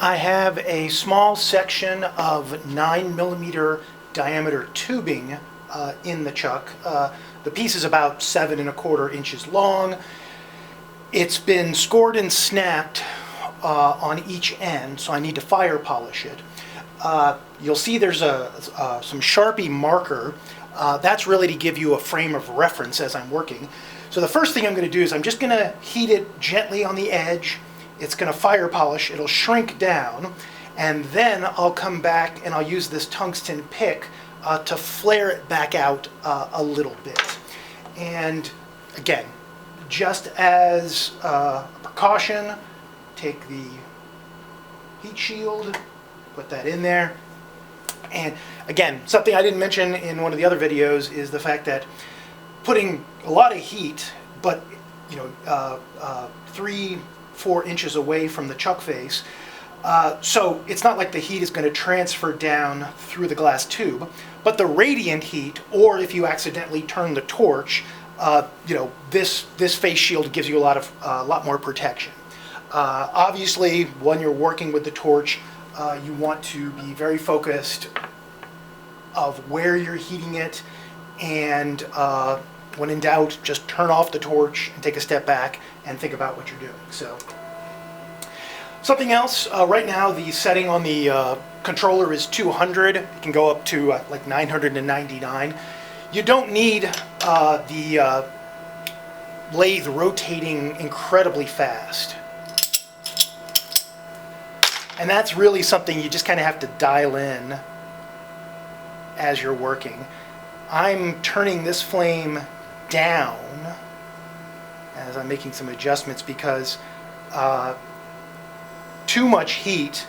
I have a small section of 9mm diameter tubing in the chuck. The piece is about 7¼ inches long. It's been scored and snapped on each end, so I need to fire polish it. You'll see there's some Sharpie marker. That's really to give you a frame of reference as I'm working. So the first thing I'm going to do is I'm just going to heat it gently on the edge. It's going to fire polish, it'll shrink down, and then I'll come back and I'll use this tungsten pick to flare it back out a little bit. And again, just as a precaution, take the heat shield, put that in there. And again, something I didn't mention in one of the other videos is the fact that putting a lot of heat, but 3-4 inches away from the chuck face, so it's not like the heat is going to transfer down through the glass tube, but the radiant heat, or if you accidentally turn the torch, this face shield gives you a lot more protection. Obviously, when you're working with the torch, you want to be very focused of where you're heating it, and when in doubt, just turn off the torch and take a step back and think about what you're doing. So, something else, right now the setting on the controller is 200. It can go up to like 999. You don't need the lathe rotating incredibly fast. And that's really something you just kind of have to dial in as you're working. I'm turning this flame down as I'm making some adjustments because too much heat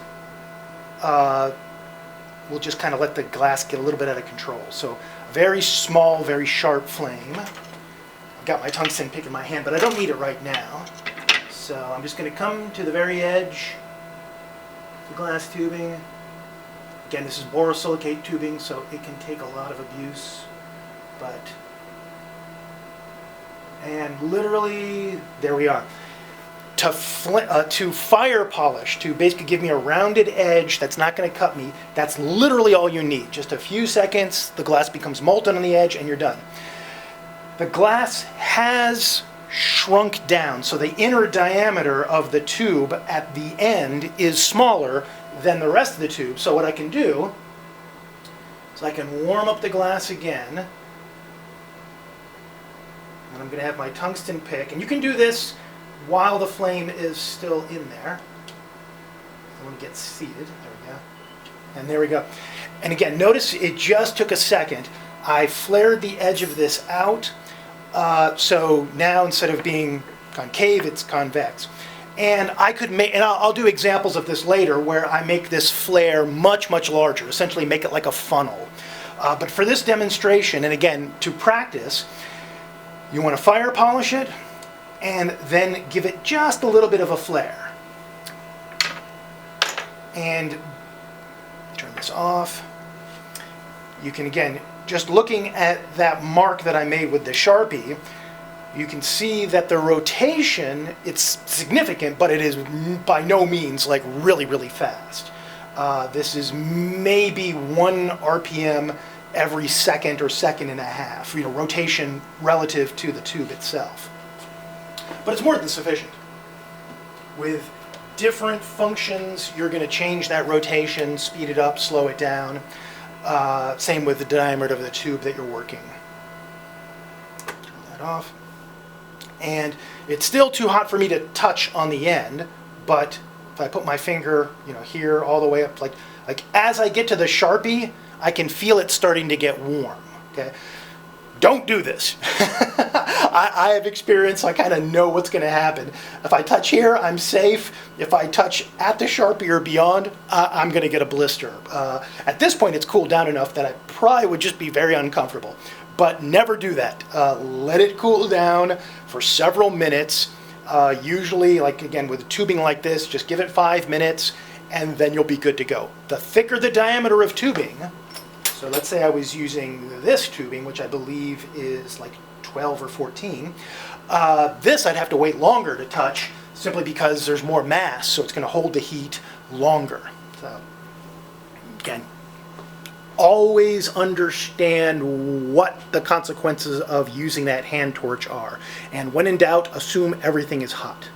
will just kind of let the glass get a little bit out of control. So very small, very sharp flame. I've got my tungsten pick in my hand, but I don't need it right now. So I'm just going to come to the very edge of the glass tubing. Again, this is borosilicate tubing, so it can take a lot of abuse, and literally, there we are. To fire polish, to basically give me a rounded edge that's not going to cut me, that's literally all you need. Just a few seconds, the glass becomes molten on the edge, and you're done. The glass has shrunk down, so the inner diameter of the tube at the end is smaller than the rest of the tube. So what I can do is I can warm up the glass again, and I'm going to have my tungsten pick, and you can do this while the flame is still in there. I want to get seated. There we go. And there we go. And again, notice it just took a second. I flared the edge of this out, so now instead of being concave, it's convex. And I could make, and I'll do examples of this later, where I make this flare much, much larger, essentially make it like a funnel. But for this demonstration, and again, to practice, you want to fire polish it, and then give it just a little bit of a flare. And turn this off. You can, again, just looking at that mark that I made with the Sharpie, you can see that the rotation, it's significant, but it is by no means like really, really fast. This is maybe 1 RPM every second or second and a half, rotation relative to the tube itself. But it's more than sufficient. With different functions, you're going to change that rotation, speed it up, slow it down. Same with the diameter of the tube that you're working. Turn that off. And it's still too hot for me to touch on the end, but if I put my finger, here all the way up, like as I get to the Sharpie, I can feel it starting to get warm. Okay, don't do this. I have experience, so I kind of know what's going to happen. If I touch here, I'm safe. If I touch at the Sharpie or beyond, I'm going to get a blister. At this point, it's cooled down enough that I probably would just be very uncomfortable. But never do that. Let it cool down for several minutes. Usually, like again, with tubing like this, just give it 5 minutes, and then you'll be good to go. The thicker the diameter of tubing, so let's say I was using this tubing, which I believe is like 12 or 14, this I'd have to wait longer to touch, simply because there's more mass, so it's going to hold the heat longer. So again, always understand what the consequences of using that hand torch are. And when in doubt, assume everything is hot.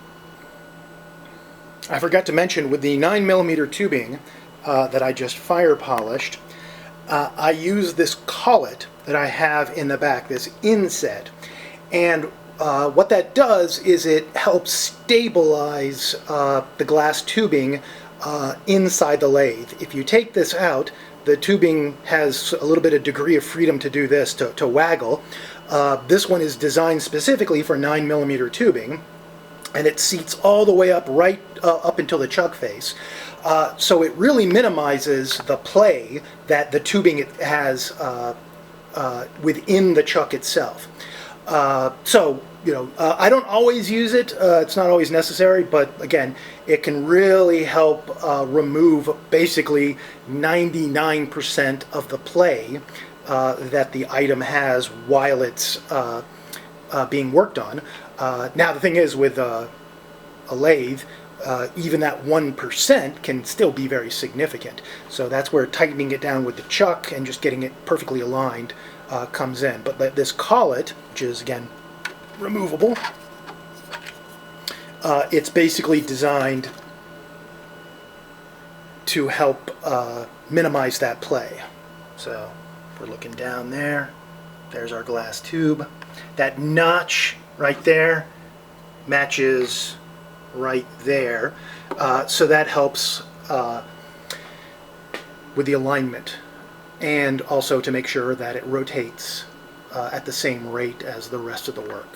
I forgot to mention, with the 9mm tubing that I just fire polished, I use this collet that I have in the back, this inset. And what that does is it helps stabilize the glass tubing inside the lathe. If you take this out, the tubing has a little bit of degree of freedom to do this, to waggle. This one is designed specifically for 9mm tubing, and it seats all the way up, right up until the chuck face. So it really minimizes the play that the tubing has within the chuck itself. So, you know, I don't always use it. It's not always necessary, but again, it can really help remove basically 99% of the play that the item has while it's being worked on. Now, the thing is, with a lathe, even that 1% can still be very significant. So that's where tightening it down with the chuck and just getting it perfectly aligned comes in. But this collet, which is, again, removable, it's basically designed to help minimize that play. So if we're looking down there, there's our glass tube. That notch right there matches right there, so that helps with the alignment, and also to make sure that it rotates at the same rate as the rest of the work.